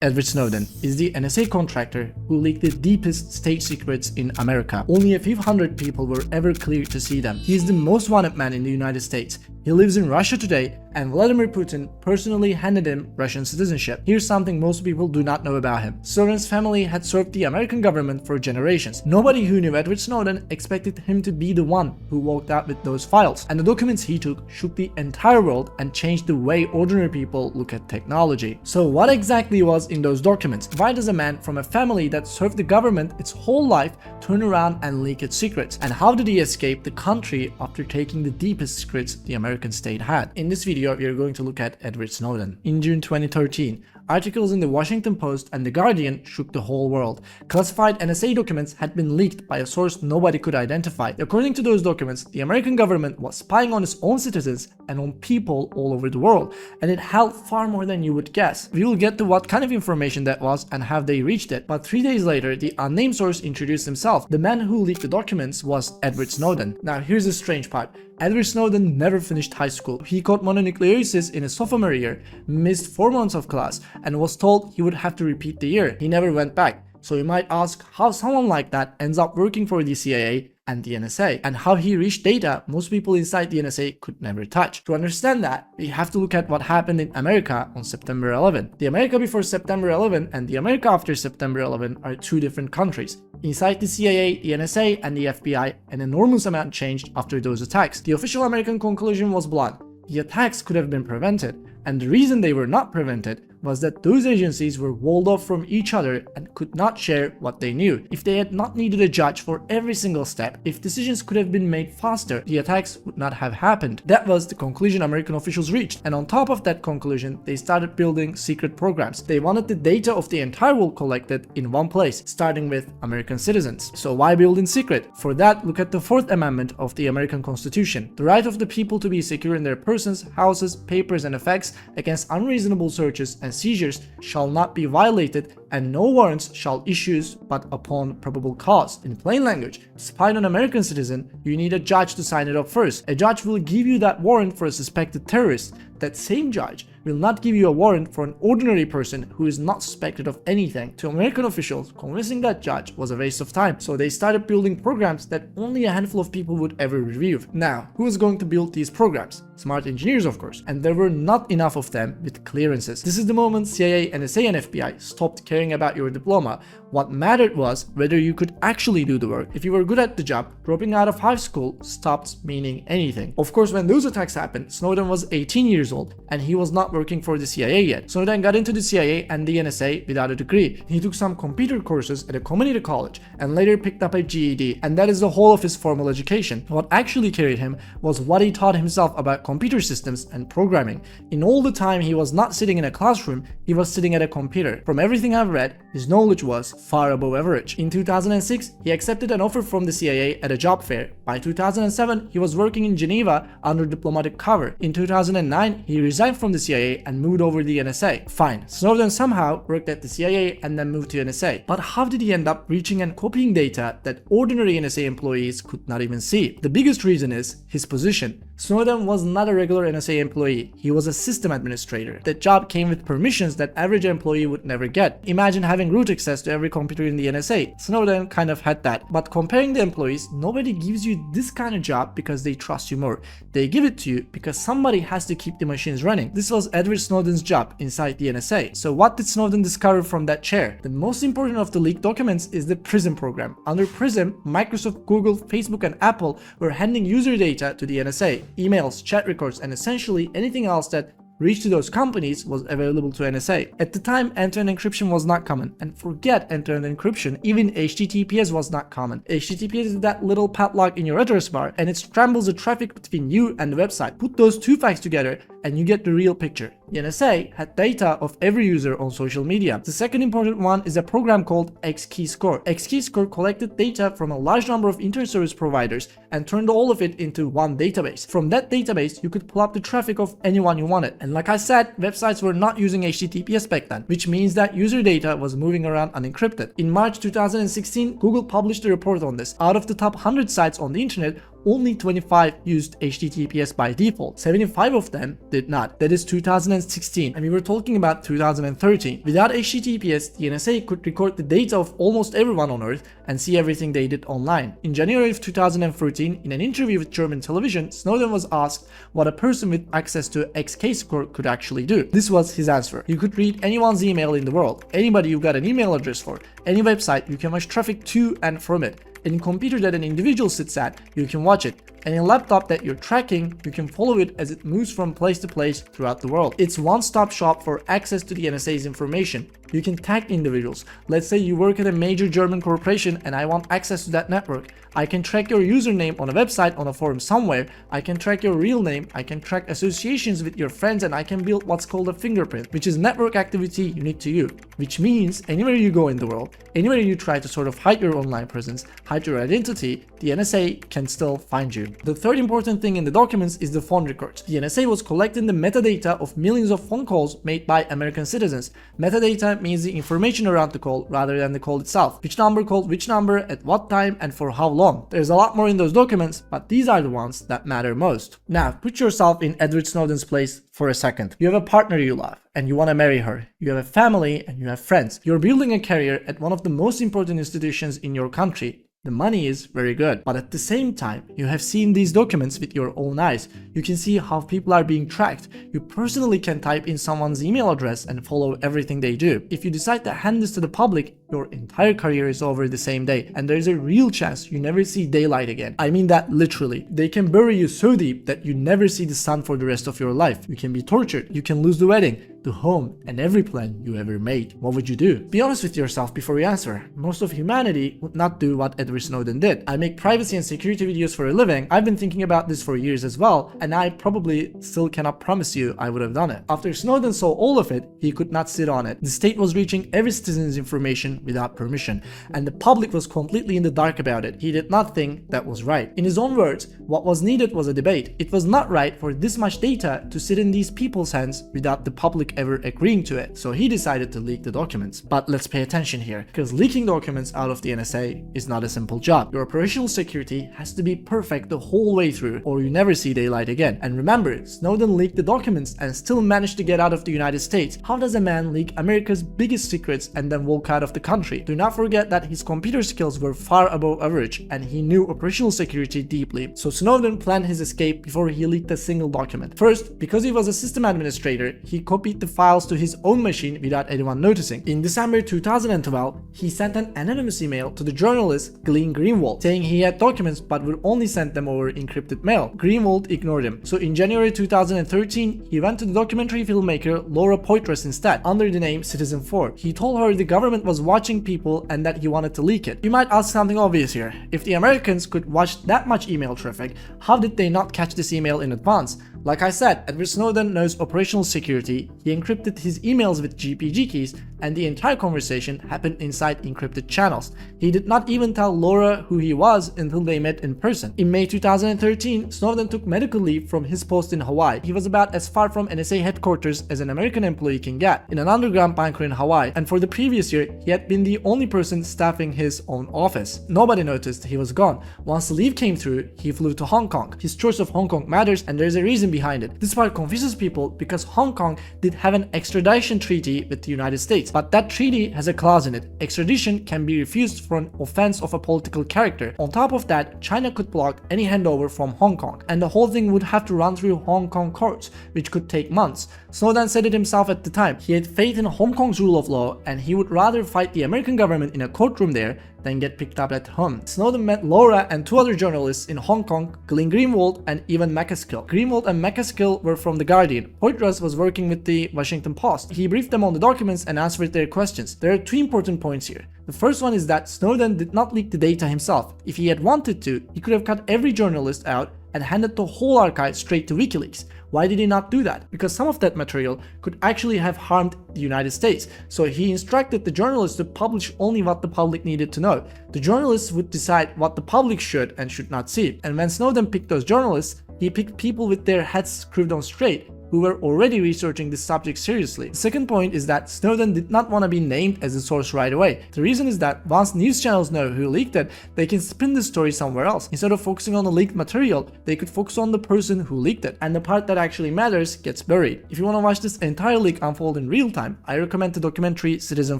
Edward Snowden is the NSA contractor who leaked the deepest state secrets in America. Only a few hundred people were ever cleared to see them. He is the most wanted man in the United States. He lives in Russia today, and Vladimir Putin personally handed him Russian citizenship. Here's something most people do not know about him. Snowden's family had served the American government for generations. Nobody who knew Edward Snowden expected him to be the one who walked out with those files. And the documents he took shook the entire world and changed the way ordinary people look at technology. So what exactly was in those documents? Why does a man from a family that served the government its whole life turn around and leak its secrets? And how did he escape the country after taking the deepest secrets the American state had? In this video, we are going to look at Edward Snowden. In June 2013, articles in the Washington Post and The Guardian shook the whole world. Classified NSA documents had been leaked by a source nobody could identify. According to those documents, the American government was spying on its own citizens and on people all over the world, and it held far more than you would guess. We will get to what kind of information that was and how they reached it, but 3 days later, the unnamed source introduced himself. The man who leaked the documents was Edward Snowden. Now here's the strange part. Edward Snowden never finished high school. He caught mononucleosis in his sophomore year, missed 4 months of class, and was told he would have to repeat the year. He never went back. So you might ask how someone like that ends up working for the CIA and the NSA, and how he reached data most people inside the NSA could never touch. To understand that, we have to look at what happened in America on September 11. The America before September 11 and the America after September 11 are two different countries. Inside the CIA, the NSA, and the FBI, an enormous amount changed after those attacks. The official American conclusion was blunt. The attacks could have been prevented, and the reason they were not prevented was that those agencies were walled off from each other and could not share what they knew. If they had not needed a judge for every single step, if decisions could have been made faster, the attacks would not have happened. That was the conclusion American officials reached, and on top of that conclusion, they started building secret programs. They wanted the data of the entire world collected in one place, starting with American citizens. So why build in secret? For that, look at the 4th Amendment of the American Constitution. The right of the people to be secure in their persons, houses, papers, and effects against unreasonable searches and seizures shall not be violated, and no warrants shall issue but upon probable cause. In plain language, to spy on an American citizen, you need a judge to sign it up first. A judge will give you that warrant for a suspected terrorist. That same judge will not give you a warrant for an ordinary person who is not suspected of anything. To American officials, convincing that judge was a waste of time, so they started building programs that only a handful of people would ever review. Now, who is going to build these programs? Smart engineers, of course, and there were not enough of them with clearances. This is the moment CIA, NSA, and FBI stopped caring about your diploma. What mattered was whether you could actually do the work. If you were good at the job, dropping out of high school stopped meaning anything. Of course, when those attacks happened, Snowden was 18 years old, and he was not working for the CIA yet. Snowden got into the CIA and the NSA without a degree. He took some computer courses at a community college and later picked up a GED, and that is the whole of his formal education. What actually carried him was what he taught himself about computer systems and programming. In all the time he was not sitting in a classroom, he was sitting at a computer. From everything I've read, his knowledge was far above average. In 2006, he accepted an offer from the CIA at a job fair. By 2007, he was working in Geneva under diplomatic cover. In 2009, he resigned from the CIA and moved over to the NSA. Fine, Snowden somehow worked at the CIA and then moved to NSA. But how did he end up reaching and copying data that ordinary NSA employees could not even see? The biggest reason is his position. Snowden was not a regular NSA employee, he was a system administrator. That job came with permissions that average employee would never get. Imagine having root access to every computer in the NSA. Snowden kind of had that. But comparing the employees, nobody gives you this kind of job because they trust you more. They give it to you because somebody has to keep the machines running. This was Edward Snowden's job inside the NSA. So what did Snowden discover from that chair? The most important of the leaked documents is the PRISM program. Under PRISM, Microsoft, Google, Facebook, and Apple were handing user data to the NSA. Emails, chat records, and essentially anything else that reach to those companies was available to NSA. At the time, end-to-end encryption was not common, and forget end-to-end encryption, even HTTPS was not common. HTTPS is that little padlock in your address bar, and it scrambles the traffic between you and the website. Put those two facts together and you get the real picture. The NSA had data of every user on social media. The second important one is a program called XKeyscore. XKeyscore collected data from a large number of internet service providers and turned all of it into one database. From that database, you could pull up the traffic of anyone you wanted. And like I said, websites were not using HTTPS back then, which means that user data was moving around unencrypted. In March 2016, Google published a report on this. Out of the top 100 sites on the internet, only 25 used HTTPS by default. 75 of them did not. That is 2016, and we were talking about 2013. Without HTTPS, the NSA could record the data of almost everyone on Earth and see everything they did online. In January of 2013, in an interview with German television, Snowden was asked what a person with access to XK score could actually do. This was his answer. You could read anyone's email in the world, anybody you got an email address for, any website, you can watch traffic to and from it. Any computer that an individual sits at, you can watch it. Any laptop that you're tracking, you can follow it as it moves from place to place throughout the world. It's one-stop shop for access to the NSA's information. You can tag individuals. Let's say you work at a major German corporation and I want access to that network. I can track your username on a website, on a forum somewhere. I can track your real name. I can track associations with your friends, and I can build what's called a fingerprint, which is network activity unique to you. Which means anywhere you go in the world, anywhere you try to sort of hide your online presence, hide your identity, the NSA can still find you. The third important thing in the documents is the phone records. The NSA was collecting the metadata of millions of phone calls made by American citizens. Metadata means the information around the call rather than the call itself. Which number called which number, at what time, and for how long. There's a lot more in those documents, but these are the ones that matter most. Now, put yourself in Edward Snowden's place for a second. You have a partner you love and you want to marry her. You have a family and you have friends. You're building a career at one of the most important institutions in your country. The money is very good, but at the same time, you have seen these documents with your own eyes. You can see how people are being tracked. You personally can type in someone's email address and follow everything they do. If you decide to hand this to the public, your entire career is over the same day, and there's a real chance you never see daylight again. I mean that literally. They can bury you so deep that you never see the sun for the rest of your life. You can be tortured. You can lose the wedding, the home, and every plan you ever made. What would you do? Be honest with yourself before you answer. Most of humanity would not do what Edward Snowden did. I make privacy and security videos for a living. I've been thinking about this for years as well, and I probably still cannot promise you I would have done it. After Snowden saw all of it, he could not sit on it. The state was reaching every citizen's information without permission, and the public was completely in the dark about it. He did not think that was right. In his own words, what was needed was a debate. It was not right for this much data to sit in these people's hands without the public ever agreeing to it. So he decided to leak the documents. But let's pay attention here, because leaking documents out of the NSA is not a simple job. Your operational security has to be perfect the whole way through, or you never see daylight again. And remember, Snowden leaked the documents and still managed to get out of the United States. How does a man leak America's biggest secrets and then walk out of the country? Do not forget that his computer skills were far above average, and he knew operational security deeply. So Snowden planned his escape before he leaked a single document. First, because he was a system administrator, he copied the files to his own machine without anyone noticing. In December 2012, he sent an anonymous email to the journalist Glenn Greenwald saying he had documents but would only send them over encrypted mail. Greenwald ignored him. So in January 2013, he went to the documentary filmmaker Laura Poitras instead, under the name Citizen 4. He told her the government was watching people and that he wanted to leak it. You might ask something obvious here. If the Americans could watch that much email traffic, how did they not catch this email in advance? Like I said, Edward Snowden knows operational security. He encrypted his emails with GPG keys, and the entire conversation happened inside encrypted channels. He did not even tell Laura who he was until they met in person. In May 2013, Snowden took medical leave from his post in Hawaii. He was about as far from NSA headquarters as an American employee can get, in an underground bunker in Hawaii, and for the previous year, he had been the only person staffing his own office. Nobody noticed he was gone. Once the leave came through, he flew to Hong Kong. His choice of Hong Kong matters, and there's a reason behind it. This part confuses people because Hong Kong did have an extradition treaty with the United States, but that treaty has a clause in it. Extradition can be refused for an offense of a political character. On top of that, China could block any handover from Hong Kong, and the whole thing would have to run through Hong Kong courts, which could take months. Snowden said it himself at the time. He had faith in Hong Kong's rule of law, and he would rather fight the American government in a courtroom there than get picked up at home. Snowden met Laura and two other journalists in Hong Kong, Glenn Greenwald and Evan McCaskill. Greenwald and McCaskill were from The Guardian. Poitras was working with the Washington Post. He briefed them on the documents and answered their questions. There are two important points here. The first one is that Snowden did not leak the data himself. If he had wanted to, he could have cut every journalist out and handed the whole archive straight to WikiLeaks. Why did he not do that? Because some of that material could actually have harmed the United States. So he instructed the journalists to publish only what the public needed to know. The journalists would decide what the public should and should not see. And when Snowden picked those journalists, he picked people with their heads screwed on straight, who were already researching this subject seriously. The second point is that Snowden did not want to be named as the source right away. The reason is that once news channels know who leaked it, they can spin the story somewhere else. Instead of focusing on the leaked material, they could focus on the person who leaked it, and the part that actually matters gets buried. If you want to watch this entire leak unfold in real time, I recommend the documentary Citizen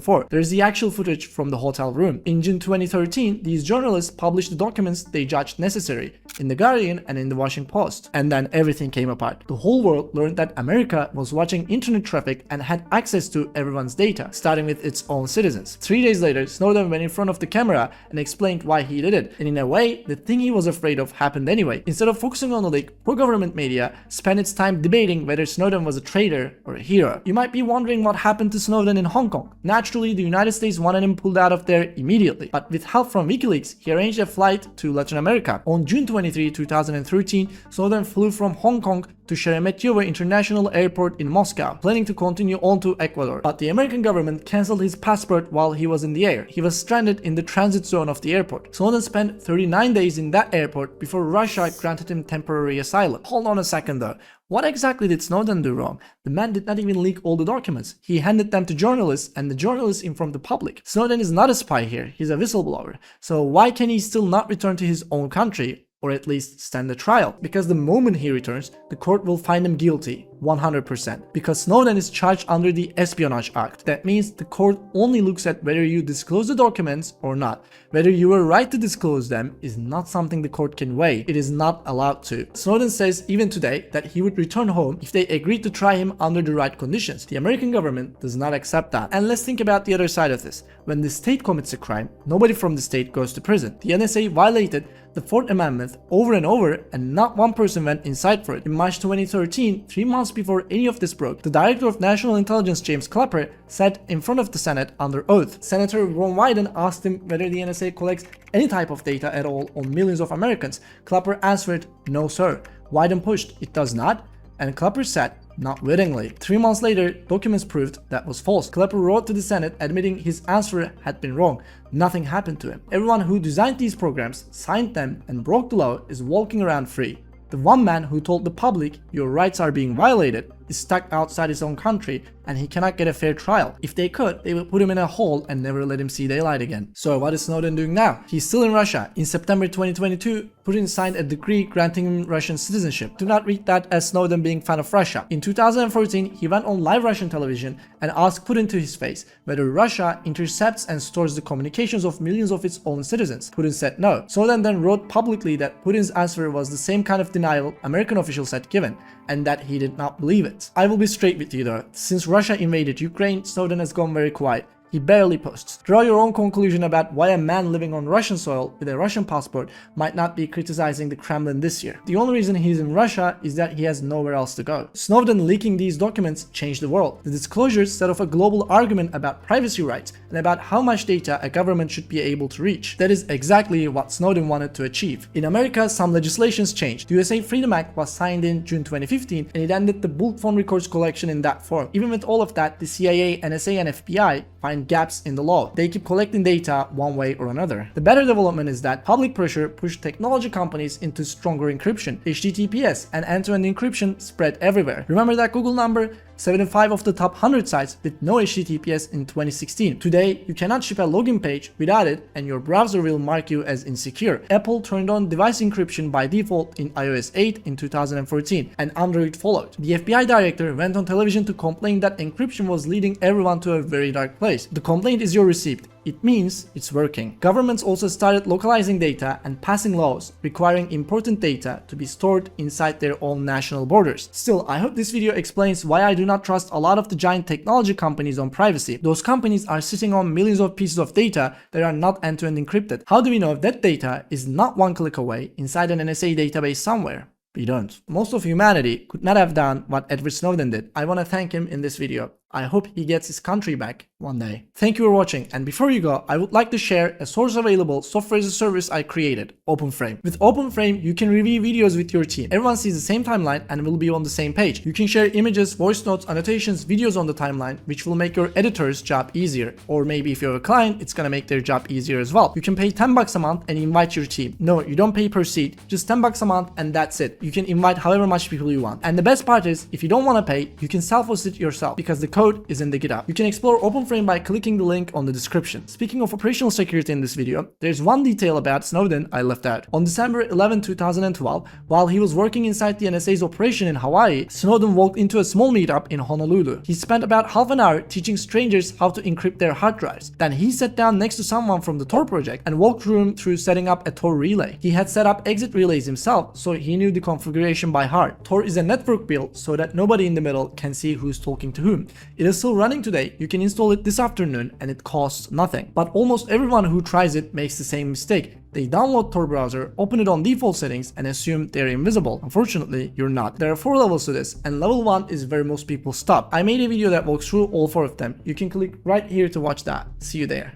4. There is the actual footage from the hotel room. In June 2013, these journalists published the documents they judged necessary in The Guardian and in the Washington Post. And then everything came apart. The whole world learned that America was watching internet traffic and had access to everyone's data, starting with its own citizens. 3 days later, Snowden went in front of the camera and explained why he did it. And in a way, the thing he was afraid of happened anyway. Instead of focusing on the leak, pro-government media spent its time debating whether Snowden was a traitor or a hero. You might be wondering what happened to Snowden in Hong Kong. Naturally, the United States wanted him pulled out of there immediately, but with help from WikiLeaks, he arranged a flight to Latin America. On June 23, 2013, Snowden flew from Hong Kong to Sheremetyevo International Airport in Moscow, planning to continue on to Ecuador. But the American government cancelled his passport while he was in the air. He was stranded in the transit zone of the airport. Snowden spent 39 days in that airport before Russia granted him temporary asylum. Hold on a second though. What exactly did Snowden do wrong? The man did not even leak all the documents. He handed them to journalists, and the journalists informed the public. Snowden is not a spy here, he's a whistleblower. So why can he still not return to his own country? Or at least stand the trial? Because the moment he returns, the court will find him guilty, 100%. Because Snowden is charged under the Espionage Act. That means the court only looks at whether you disclose the documents or not. Whether you were right to disclose them is not something the court can weigh. It is not allowed to. Snowden says even today that he would return home if they agreed to try him under the right conditions. The American government does not accept that. And let's think about the other side of this. When the state commits a crime, nobody from the state goes to prison. The NSA violated the Fourth Amendment over and over, and not one person went inside for it. In March 2013, 3 months before any of this broke, the Director of National Intelligence, James Clapper, sat in front of the Senate under oath. Senator Ron Wyden asked him whether the NSA collects any type of data at all on millions of Americans. Clapper answered, "No, sir." Wyden pushed, "It does not," and Clapper said, "Not willingly." 3 months later, documents proved that was false. Clapper wrote to the Senate admitting his answer had been wrong. Nothing happened to him. Everyone who designed these programs, signed them, and broke the law is walking around free. The one man who told the public your rights are being violated is stuck outside his own country and he cannot get a fair trial. If they could, they would put him in a hole and never let him see daylight again. So what is Snowden doing now? He's still in Russia. In September 2022, Putin signed a decree granting him Russian citizenship. Do not read that as Snowden being a fan of Russia. In 2014, he went on live Russian television and asked Putin to his face whether Russia intercepts and stores the communications of millions of its own citizens. Putin said no. Snowden then wrote publicly that Putin's answer was the same kind of denial American officials had given, and that he did not believe it. I will be straight with you though. Since Russia invaded Ukraine, Snowden has gone very quiet. He barely posts. Draw your own conclusion about why a man living on Russian soil with a Russian passport might not be criticizing the Kremlin this year. The only reason he's in Russia is that he has nowhere else to go. Snowden leaking these documents changed the world. The disclosures set off a global argument about privacy rights and about how much data a government should be able to reach. That is exactly what Snowden wanted to achieve. In America, some legislations changed. The USA Freedom Act was signed in June 2015 and it ended the bulk phone records collection in that form. Even with all of that, the CIA, NSA, and FBI find gaps in the law. They keep collecting data one way or another. The better development is that public pressure pushed technology companies into stronger encryption. HTTPS and end-to-end encryption spread everywhere. Remember that Google number? 75 of the top 100 sites with no HTTPS in 2016. Today, you cannot ship a login page without it and your browser will mark you as insecure. Apple turned on device encryption by default in iOS 8 in 2014 and Android followed. The FBI director went on television to complain that encryption was leading everyone to a very dark place. The complaint is your receipt. It means it's working. Governments also started localizing data and passing laws requiring important data to be stored inside their own national borders. Still, I hope this video explains why I do not trust a lot of the giant technology companies on privacy. Those companies are sitting on millions of pieces of data that are not end-to-end encrypted. How do we know if that data is not one click away inside an NSA database somewhere? We don't. Most of humanity could not have done what Edward Snowden did. I want to thank him in this video. I hope he gets his country back one day. Thank you for watching, and before you go, I would like to share a source available software as a service I created, OpenFrame. With OpenFrame, you can review videos with your team. Everyone sees the same timeline and will be on the same page. You can share images, voice notes, annotations, videos on the timeline, which will make your editor's job easier. Or maybe if you're a client, it's gonna make their job easier as well. You can pay $10 a month and invite your team. No, you don't pay per seat, just $10 a month and that's it. You can invite however much people you want. And the best part is, if you don't want to pay, you can self-host it yourself because the code is in the GitHub. You can explore OpenFrame by clicking the link on the description. Speaking of operational security in this video, there's one detail about Snowden I left out. On December 11, 2012, while he was working inside the NSA's operation in Hawaii, Snowden walked into a small meetup in Honolulu. He spent about half an hour teaching strangers how to encrypt their hard drives. Then he sat down next to someone from the Tor project and walked him through setting up a Tor relay. He had set up exit relays himself, so he knew the configuration by heart. Tor is a network build so that nobody in the middle can see who's talking to whom. It is still running today. You can install it this afternoon and it costs nothing. But almost everyone who tries it makes the same mistake. They download Tor browser, open it on default settings and assume they're invisible. Unfortunately, you're not. There are 4 levels to this and level 1 is where most people stop. I made a video that walks through all 4 of them. You can click right here to watch that. See you there.